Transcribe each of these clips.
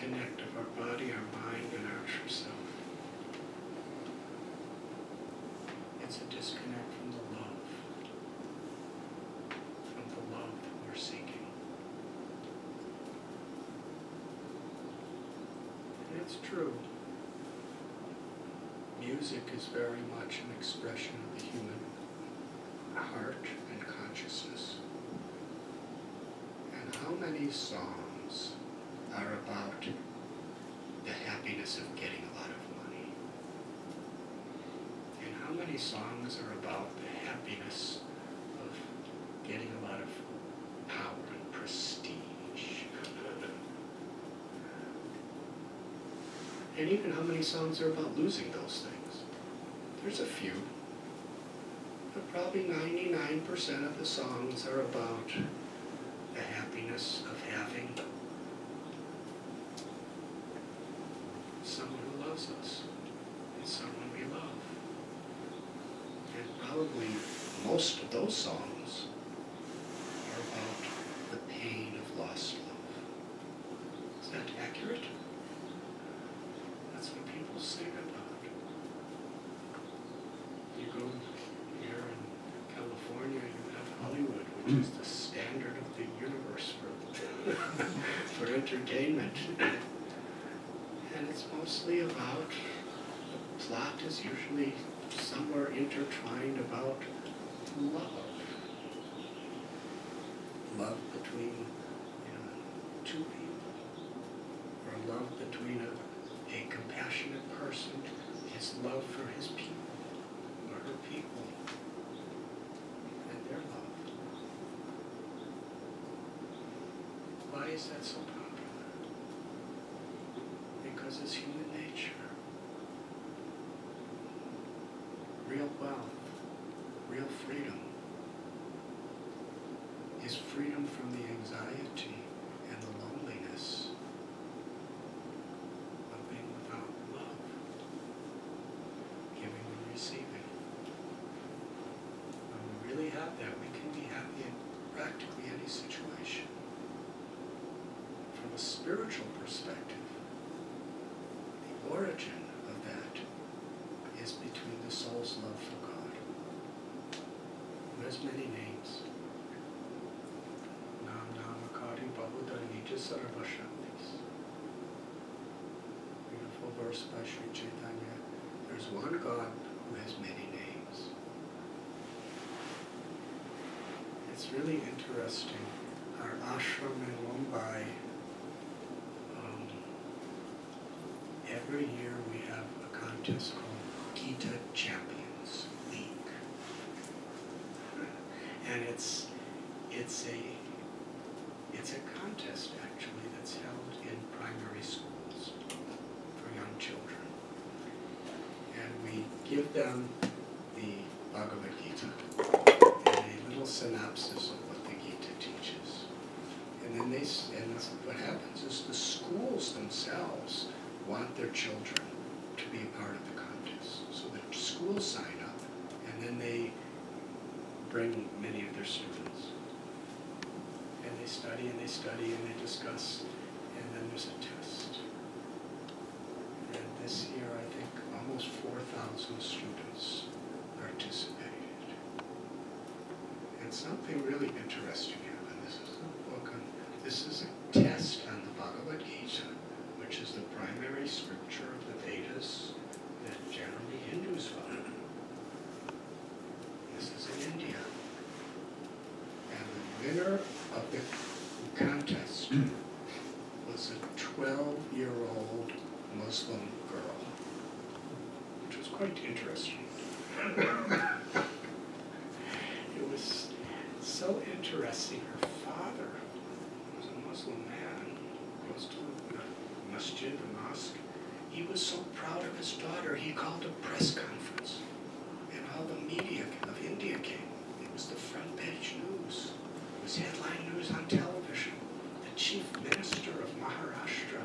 disconnect of our body, our mind, and our true self. It's a disconnect from the love that we're seeking. And it's true. Music is very much an expression of the human heart and consciousness. And how many songs are about the happiness of getting a lot of money? And how many songs are about the happiness of getting a lot of power and prestige? And even how many songs are about losing those things? There's a few. But probably 99% of the songs are about the happiness of having someone who loves us and someone we love. And probably most of those songs are about the pain of lost love. Is that accurate? That's what people sing about. You go here in California, you have Hollywood, which is the standard of the universe for entertainment. And it's mostly about, the plot is usually somewhere intertwined about love. Love between two people. Or love between a compassionate person, his love for his people, or her people, and their love. Why is that so popular? Because it's human nature. Real wealth, real freedom, is freedom from the anxiety and the loneliness of being without love, giving and receiving. When we really have that, we can be happy in practically any situation. From a spiritual perspective, the origin of that is between the soul's love for God, who has many names. Nam Namakari Bahuda Nija Sarvashantis. Beautiful verse by Sri Chaitanya. There's one God who has many names. It's really interesting. Our ashram in Mumbai, every year we have a contest called Gita Champions League. And it's a contest actually that's held in primary schools for young children. And we give them the Bhagavad Gita and a little synopsis of what the Gita teaches. And then what happens is the schools themselves want their children to be a part of the contest. So the schools sign up, and then they bring many of their students. And they study, and they study, and they discuss, and then there's a test. And this year, I think, almost 4,000 students participated. And something really interesting happened. This is a book on, this is a test on the Bhagavad Gita, which is the primary scripture of the Vedas that generally Hindus follow. This is in India. And the winner of the contest was a 12-year-old Muslim girl, which was quite interesting. It was so interesting. Her father was a Muslim man, goes to the masjid, the mosque. He was so proud of his daughter, he called a press conference. And all the media of India came. It was the front page news. It was headline news on television. The chief minister of Maharashtra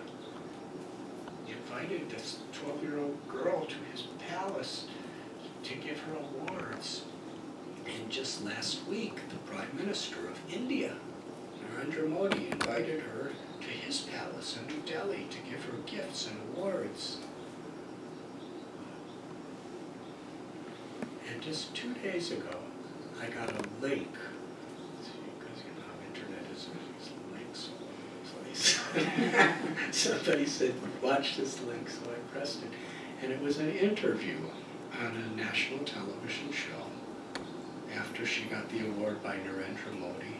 invited this 12-year-old girl to his palace to give her awards. And just last week, the Prime Minister of India, Narendra Modi, invited her to his palace in New Delhi to give her gifts and awards. And just 2 days ago, I got a link. Because you know how internet is, there's links all over the place. Somebody said, watch this link, so I pressed it. And it was an interview on a national television show after she got the award by Narendra Modi.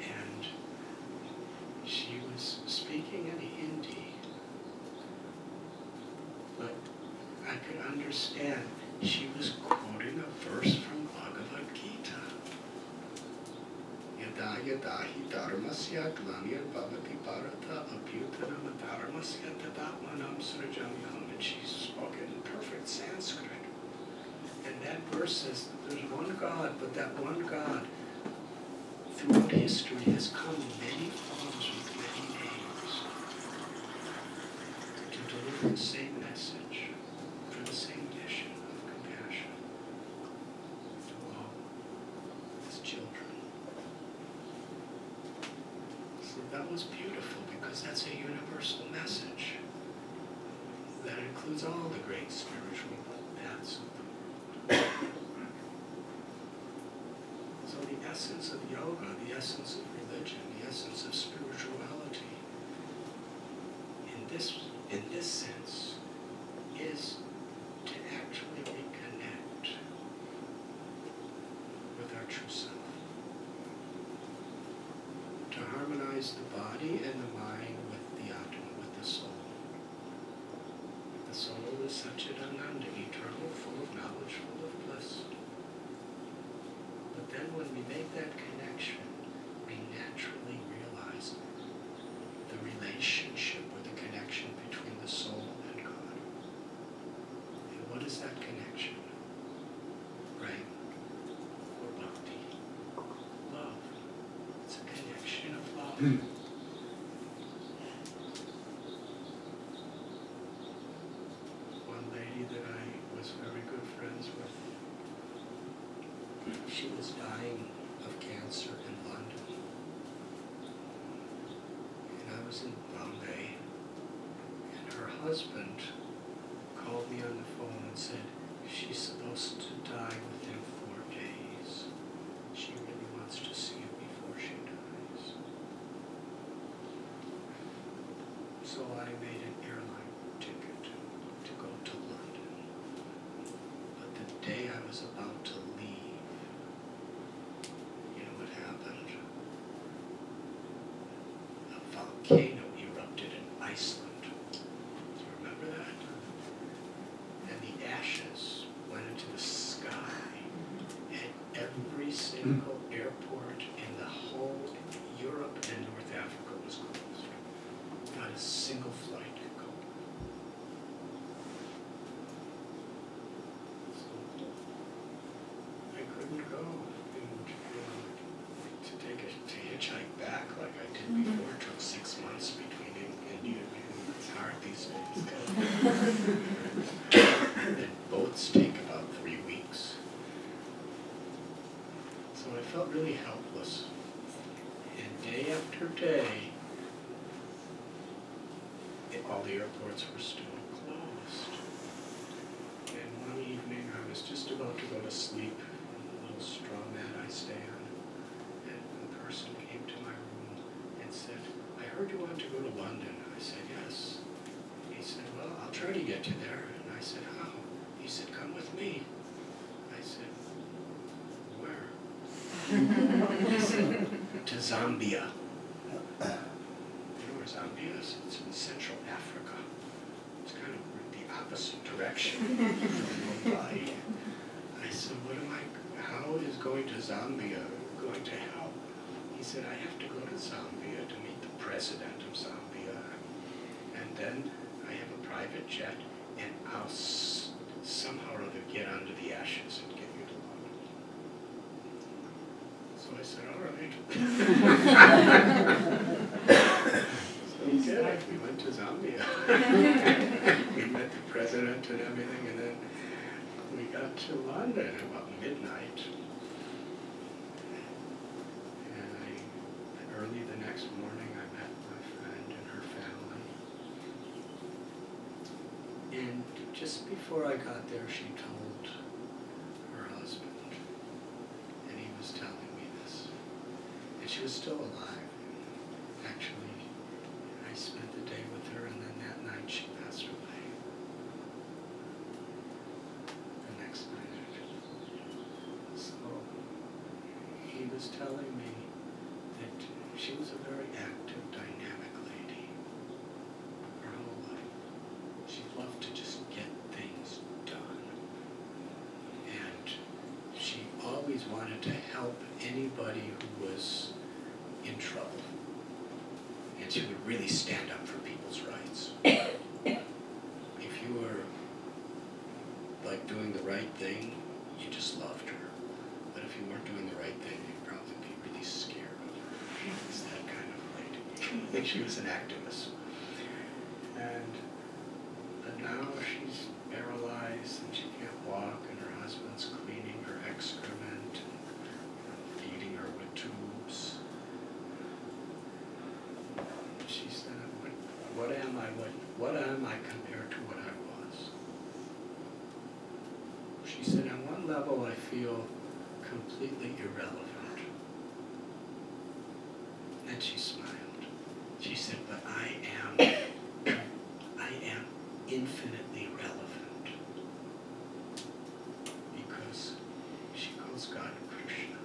And she was speaking in Hindi, but I could understand she was quoting a verse from Bhagavad Gita. Yada yada hi dharmasya glanir bhavati bharata abhyutanam dharmasya tadatmanam srajamyam. And she spoke it in perfect Sanskrit. And that verse says that there's one God, but that one God throughout history has come in many forms with many names to deliver the same message for the same mission of compassion to all his children. So that was beautiful because that's a universal message that includes all the great spiritual paths of the So the essence of yoga, the essence of religion, the essence of spirituality, in this sense, is to actually reconnect with our true self. To harmonize the body and the mind with the Atma, with the soul. The soul is Satchidananda, eternal, full of knowledge, full of bliss. But then when we make that connection, we naturally realize the relationship or the connection between the soul and God. And what is that connection? Right? Or bhakti. Love. It's a connection of love. That I was very good friends with. She was dying of cancer in London. And I was in Bombay. And her husband called me on the phone and said, she's supposed to die within 4 days. She really wants to see you before she dies. So I made an airline ticket to go to London. The day I was about to leave, you know what happened? A volcano erupted in Iceland. Do you remember that? And the ashes went into the sky, and every single airport in the whole Europe and North Africa was closed. Not a single flight could go. Couldn't go and to hitchhike back like I did before. It took 6 months between India and it's hard these days. And boats take about 3 weeks. So I felt really helpless. And day after day, all the airports were still closed. And one evening I was just about to go to sleep. Straw mat I stay on, and the person came to my room and said, I heard you want to go to London. I said, yes. He said, well, I'll try to get you there. And I said, how? He said, come with me. I said, where? He said, to Zambia. You know where Zambia is? It's in Central Africa. It's kind of the opposite direction from Mumbai. I said, how is going to Zambia going to help? He said, I have to go to Zambia to meet the president of Zambia. And then I have a private jet, and I'll somehow or other get onto the ashes and get you to London. So I said, all right. So we did it. We went to Zambia. We met the president and everything, and then we got to London at about midnight. And early the next morning I met my And just before I got there, she told her husband, and he was telling me this. And she was still alive. Actually, I spent the day with her, and then that night she passed away. The next night. So he was telling me that she was a very active, dynamic lady her whole life. She loved to just get things done. And she always wanted to help anybody who was in trouble. And she would really stand up for people's rights. If you were like doing the right thing, you just loved her. But if you weren't doing the right thing, you'd probably be really scared of her. She was that kind of lady. I think she was an activist. But now she's paralyzed and she can't walk, and her husband's cleaning her excrement and feeding her with tubes. She said, what am I compared to what I was? She said, on one level I feel completely irrelevant. Then she smiled. She said, but I am infinitely relevant. Because she calls God Krishna.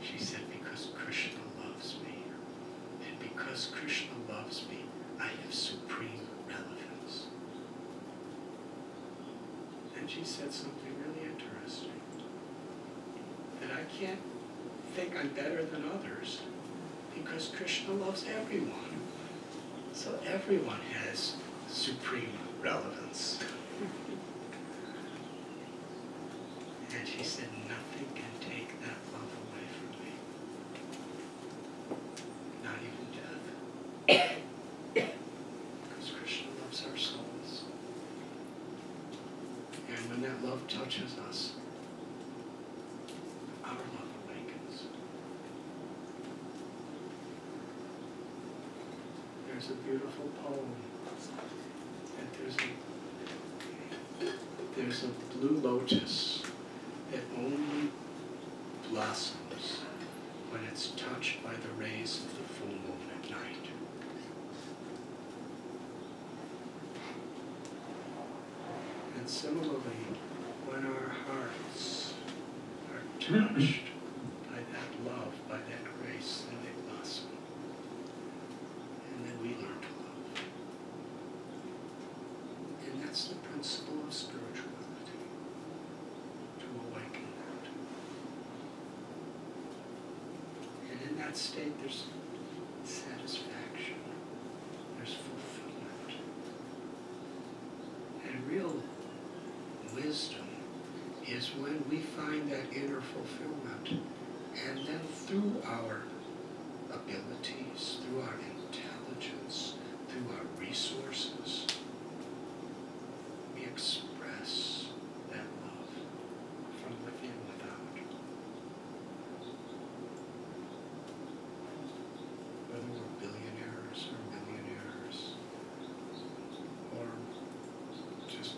She said, because Krishna loves me. And because Krishna loves me, I have supreme relevance. And she said something really interesting. That I can't think I'm better than others because Krishna loves everyone. So everyone has supreme relevance. And she said, nothing can take that love away from me. Not even death. Because Krishna loves our souls. And when that love touches us, our love awakens. There's a beautiful poem that there's a blue lotus that only blossoms when it's touched by the rays of the full moon at night. And similarly, when our hearts are touched by that love, by that grace, then they blossom. And then we learn to love. And that's the principle of spirituality, to awaken that. And in that state there's satisfaction, there's fulfillment. And real wisdom is when we find that inner fulfillment, and then through our abilities, through our intelligence, through our resources, we express that love from within without. Whether we're billionaires or millionaires, or just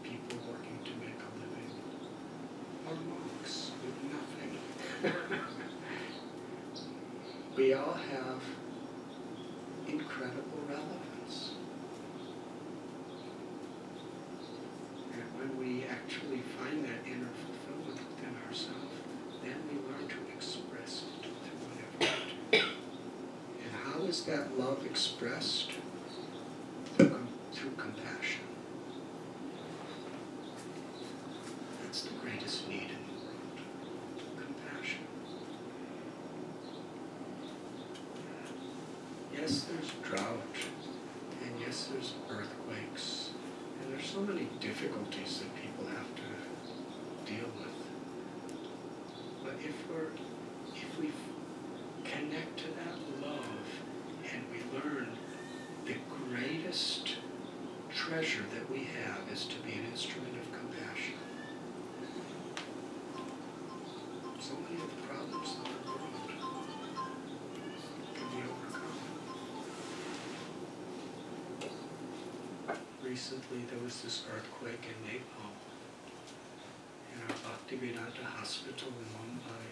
people working to make a living, or monks with nothing. We all have incredible relevance. And when we actually find that inner fulfillment within ourselves, then we learn to express it through whatever we do. And how is that love expressed? Through compassion. That's the greatest need in the world. Compassion. Yes, there's drought, and yes, there's earthquakes, and there's so many difficulties that people have to deal with. But if we connect to that love, and we learn the greatest treasure that we have is to be an instrument of compassion. So many of the problems of the world can be overcome. recently there was this earthquake in Nepal. In our Bhaktivedanta hospital in Mumbai,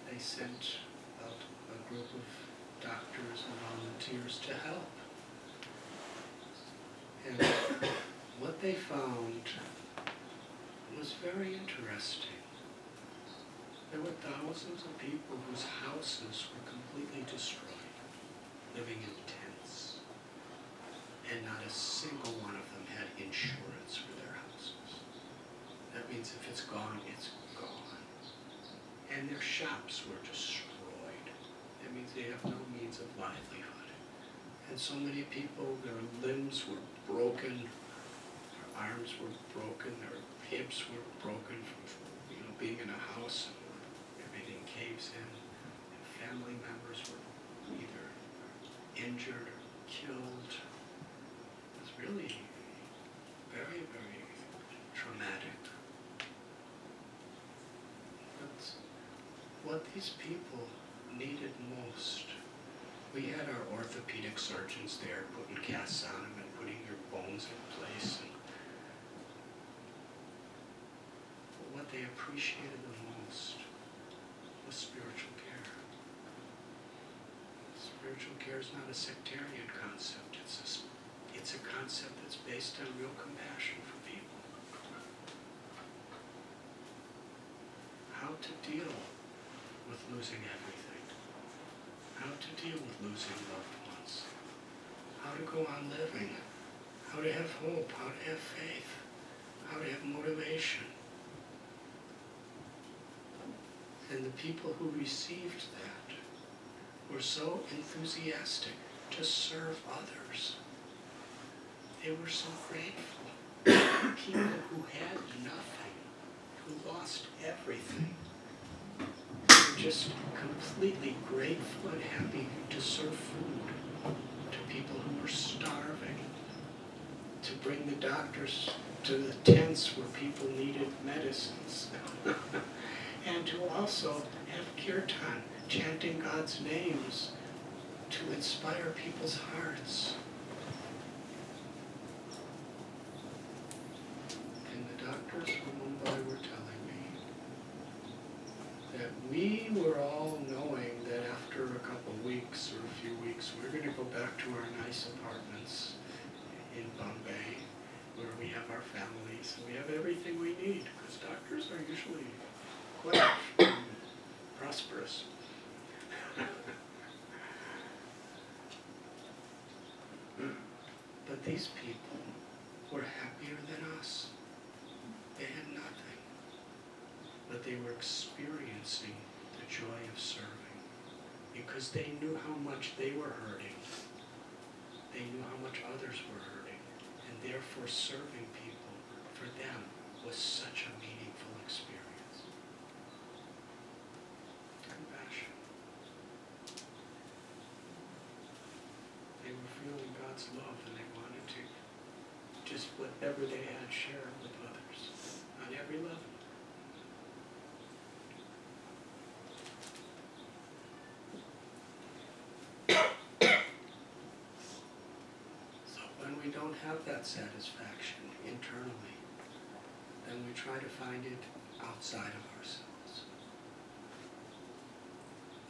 they sent out a group of doctors and volunteers to help. And what they found was very interesting. There were thousands of people whose houses were completely destroyed, living in tents. And not a single one of them had insurance for their houses. That means if it's gone, it's gone. And their shops were destroyed. That means they have no means of livelihood. And so many people, their limbs were broken, their arms were broken, their hips were broken from being in a house. Everything caves in, and family members were either injured or killed. It was really very, very traumatic. But what these people needed most, we had our orthopedic surgeons there putting casts on them and putting your bones in place. And what they appreciated the most was spiritual care. Spiritual care is not a sectarian concept. It's a concept that's based on real compassion for people. How to deal with losing everything. How to deal with losing loved ones. How to go on living. How to have hope. How to have faith. How to have motivation. And the people who received that were so enthusiastic to serve others. They were so grateful. People who had nothing, who lost everything, were just completely grateful and happy to serve food to people who were starving, to bring the doctors to the tents where people needed medicines. And to also have kirtan, chanting God's names, to inspire people's hearts. And the doctors from Mumbai were telling me that we were all knowing that after a couple of weeks or a few weeks, we're going to go back to our nice apartments in Bombay, where we have our families and we have everything we need, because doctors are usually quite prosperous. But these people were happier than us. They had nothing, but they were experiencing the joy of serving because they knew how much they were hurting. They knew how much others were hurting, and therefore serving people for them was such a meaningful experience. Compassion. They were feeling God's love and they wanted to just whatever they had share with others on every level. So when we don't have that satisfaction internally, then we try to find it outside of ourselves.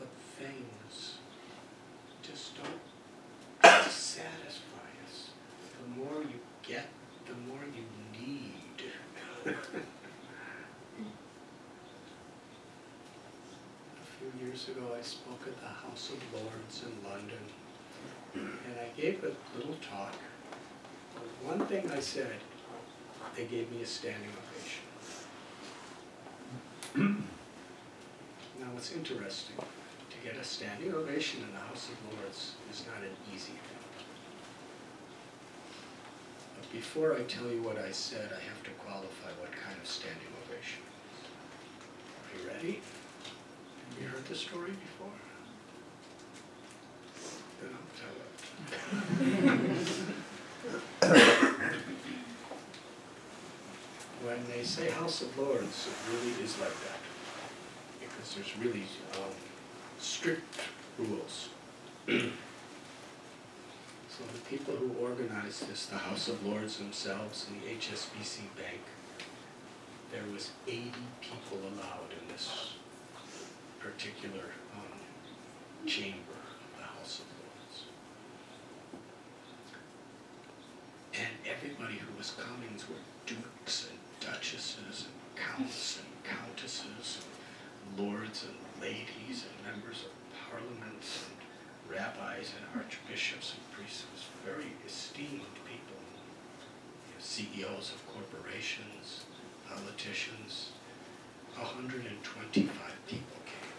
But things just don't satisfy us. The more you get, the more you need. A few years ago I spoke at the House of Lords in London, and I gave a little talk. One thing I said, they gave me a standing ovation. Now it's interesting, to get a standing ovation in the House of Lords is not an easy thing. But before I tell you what I said, I have to qualify what kind of standing ovation. Are you ready? Have you heard this story before? Then I'll tell it. When they say House of Lords, it really is like that. Because there's really strict rules. So the people who organized this, the House of Lords themselves and the HSBC Bank, there was 80 people allowed in this particular chamber of the House of Lords. And everybody who was coming were dukes and duchesses and counts and countesses and lords and ladies and members of parliaments and rabbis and archbishops and priests. It was very esteemed people. You know, CEOs of corporations, politicians. 125 people came.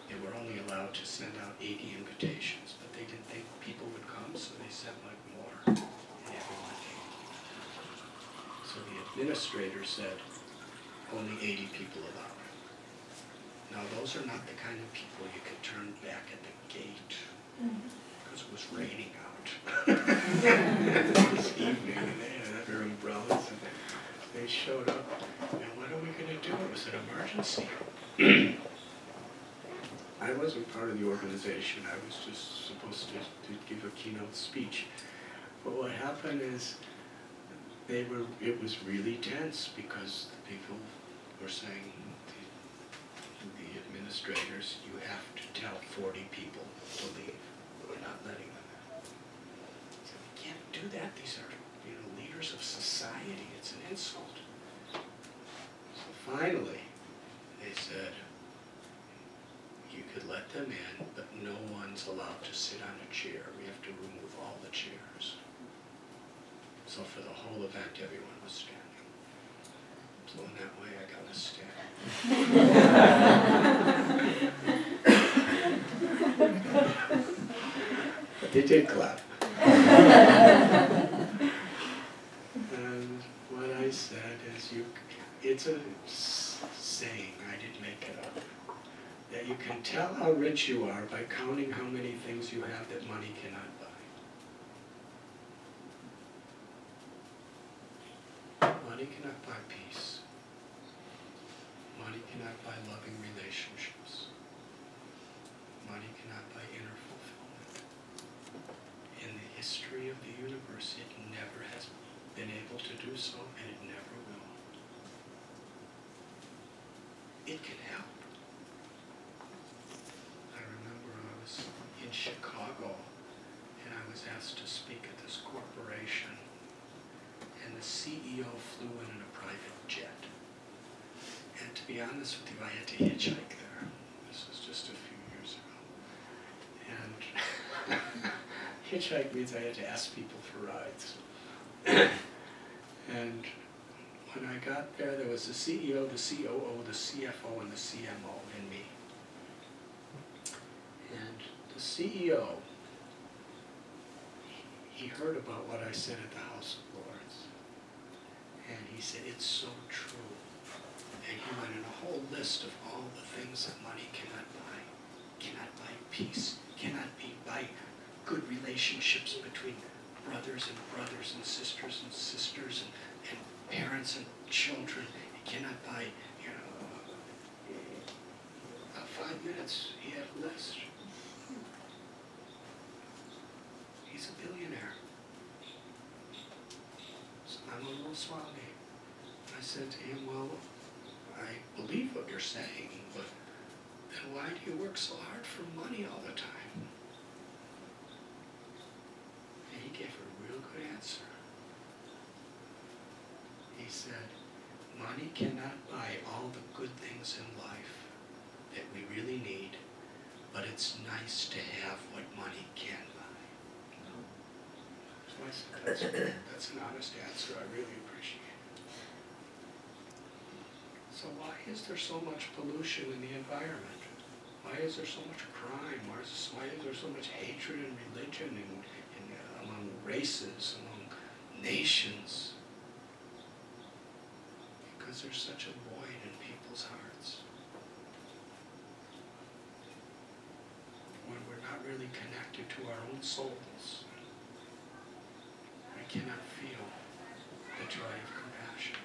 They were only allowed to send out 80 invitations, but they didn't think people would come, so they sent like more, and everyone came. So the administrator said, only 80 people allowed. Now those are not the kind of people you could turn back at the gate, because it was raining out this evening, and they had their umbrellas, and they showed up, and what are we going to do? It was an emergency. I wasn't part of the organization. I was just supposed to give a keynote speech. But what happened is it was really tense, because the people were saying, the administrators, you have to tell 40 people to leave. We're not letting them in. So we can't do that. These are, you know, leaders of society. It's an insult. So finally, they said, you could let them in, but no one's allowed to sit on a chair. We have to remove all the chairs. So for the whole event, everyone was standing. So in that way, I got to stand. But they did clap. And what I said is, it's a saying, I didn't make it up, that you can tell how rich you are by counting how many things you have that money cannot buy. Money cannot buy peace. Money cannot buy loving relationships. Money cannot buy inner fulfillment. In the history of the universe, it never has been able to do so, and it never will. It can help. I remember I was in Chicago, and I was asked to speak at this corporation, and the CEO flew in a private jet. And to be honest with you, I had to hitchhike there. This was just a few years ago. And hitchhike means I had to ask people for rides. And when I got there, there was the CEO, the COO, the CFO, and the CMO, and me. And the CEO, he heard about what I said at the House of Lords. And he said, it's so true. And he went in a whole list of all the things that money cannot buy. Cannot buy peace, cannot buy good relationships between brothers and sisters and parents and children. It cannot buy, you know, about 5 minutes, he had a list. He's a billionaire. So I'm a little Swami. I said to him, well, I believe what you're saying, but then why do you work so hard for money all the time? And he gave a real good answer. He said, money cannot buy all the good things in life that we really need, but it's nice to have what money can buy. So I said, that's an honest answer. I really appreciate it. So why is there so much pollution in the environment? Why is there so much crime? Why is there so much hatred and religion and among races, among nations? Because there's such a void in people's hearts. When we're not really connected to our own souls, we cannot feel the joy of compassion.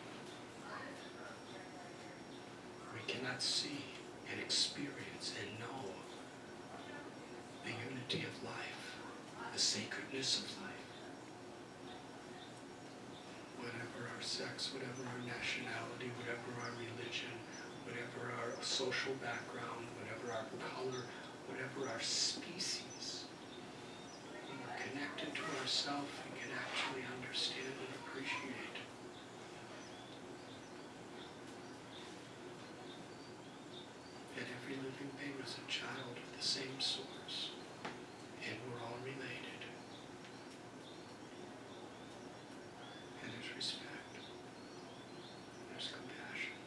We cannot see and experience and know the unity of life. the sacredness of life. Whatever our sex, whatever our nationality, whatever our religion, whatever our social background, whatever our color, whatever our species, when we're connected to ourselves, we can actually understand and appreciate. That every living being is a child of the same source, and we're all related. And there's respect, there's compassion.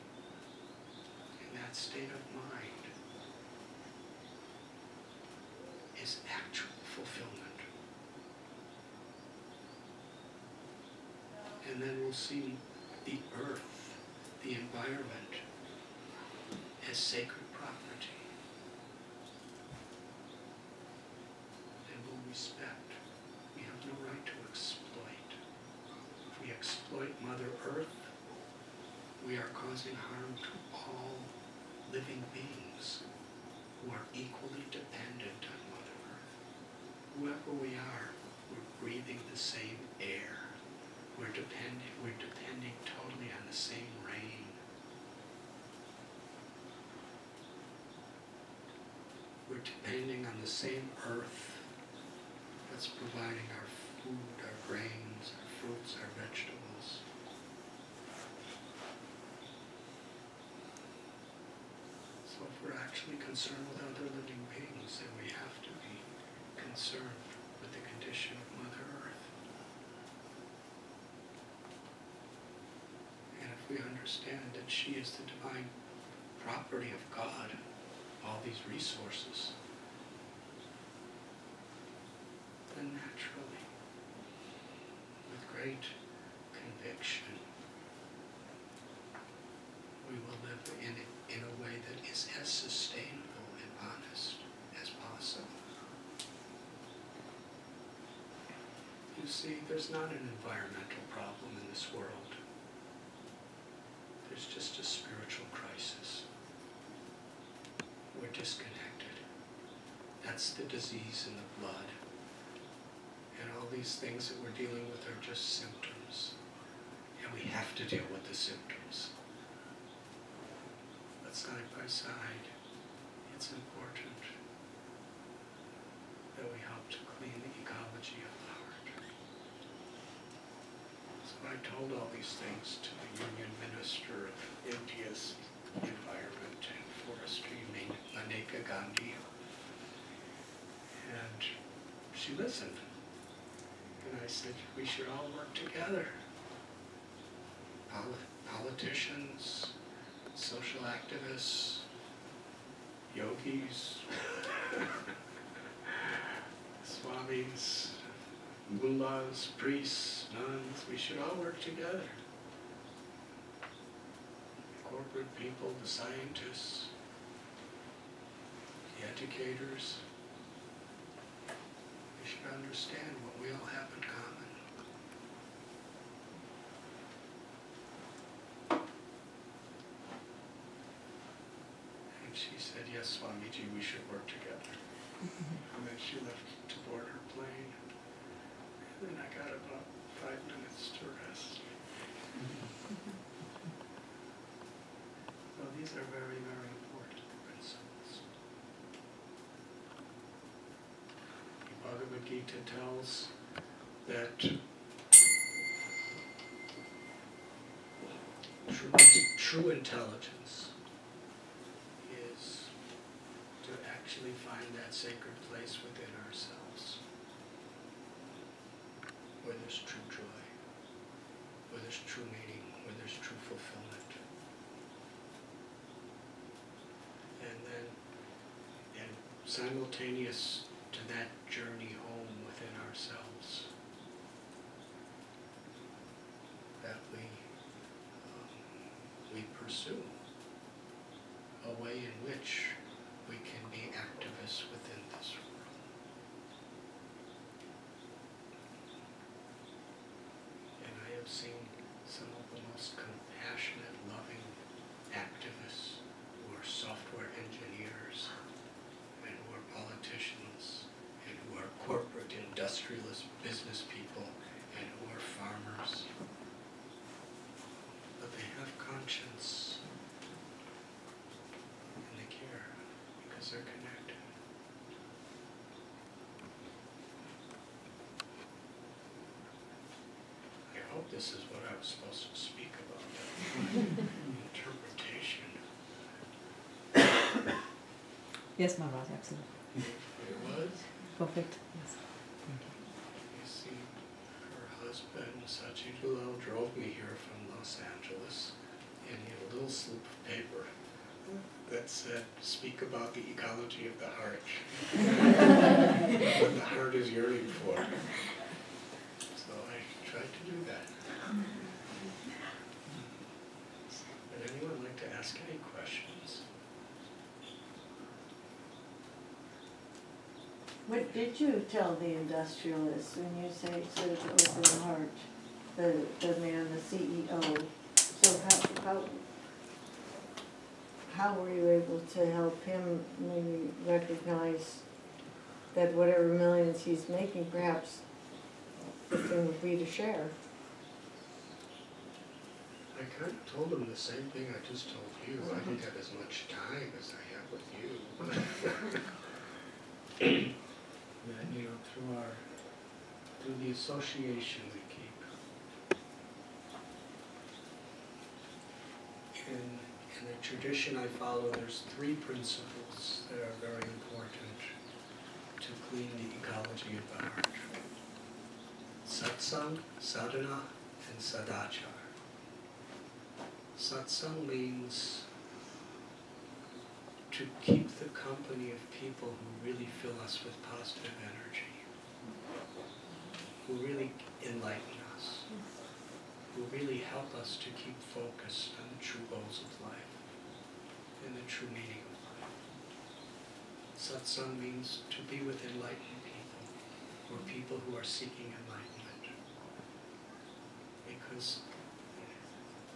And that state of mind is actual fulfillment. And then we'll see the earth, the environment, as sacred property. And we'll respect. We have no right to exploit. If we exploit Mother Earth, we are causing harm to all living beings who are equally dependent on Mother Earth. Whoever we are, we're breathing the same air. We're depending totally on the same rain. We're depending on the same earth that's providing our food, our grains, our fruits, our vegetables. So if we're actually concerned with other living beings, then we have to be concerned with the condition of Mother Earth. And if we understand that she is the divine property of God, all these resources, then naturally, with great conviction, we will live in a way that is as sustainable and honest as possible. You see, there's not an environmental problem in this world. There's just a spiritual crisis. We're disconnected. That's the disease in the blood. And all these things that we're dealing with are just symptoms. And we have to deal with the symptoms. But side by side, it's important that we help to clean the ecology of the heart. So I told all these things to the Union Minister of India's Environment and Forestry, Maneka Gandhi. And she listened. And I said, we should all work together. Politicians, social activists, yogis, swamis, mullahs, priests, nuns, we should all work together. The corporate people, the scientists, the educators, we should understand what we all have in common. And she said, yes, Swamiji, we should work together. And then she left to board her plane. And then I got about 5 minutes to rest. Well, these are very, very important principles. The Bhagavad Gita tells that true intelligence is to actually find that sacred place within ourselves, where there's true joy, where there's true meaning, where there's true fulfillment. And then, and simultaneous to that journey home within ourselves, that we pursue a way in which we can be activists within this world. And I have seen some of the most compassionate, loving activists who are software engineers and who are politicians and who are corporate industrial industrialist business people and who are farmers. But they have conscience and they care because they're connected. I hope this is what I was supposed to speak about. Interpretation. Yes, Maharaj, absolutely. It was? Perfect. Yes. Thank you. You see, her husband, Sajidulal, drove me here from Los Angeles, and he had a little slip of paper that said, speak about the ecology of the heart. What the heart is yearning for. So I tried to do that. Would anyone like to ask any questions? What did you tell the industrialists when you said it was the heart, the man, the CEO? So how were you able to help him maybe recognize that whatever millions he's making, perhaps the thing would be to share? I kind of told him the same thing I just told you. I didn't have as much time as I have with you. That, through the association we keep. In the tradition I follow, there's 3 principles that are very important to clean the ecology of the heart. Satsang, sadhana, and sadachar. Satsang means to keep the company of people who really fill us with positive energy, who really enlighten us, who really help us to keep focused on the true goals of life and the true meaning of life. Satsang means to be with enlightened people, or people who are seeking enlightenment, because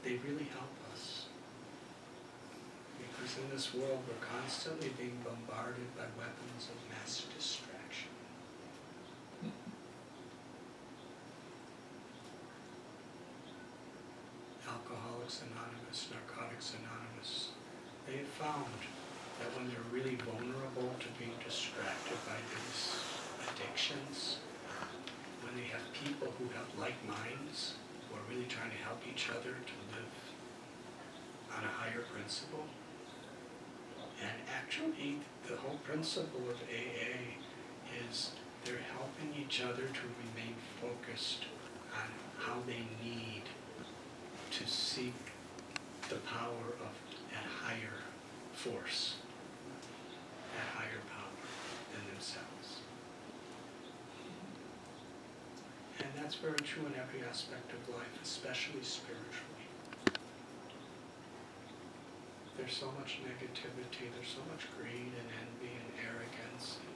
they really help us. Because in this world we're constantly being bombarded by weapons of mass distraction. Alcoholics Anonymous, Narcotics Anonymous, they have found that when they're really vulnerable to being distracted by these addictions, when they have people who have like minds, who are really trying to help each other to live on a higher principle. And actually, the whole principle of AA is they're helping each other to remain focused on how they need to seek the power of that higher force, that higher power than themselves. And that's very true in every aspect of life, especially spiritually. There's so much negativity, there's so much greed and envy and arrogance and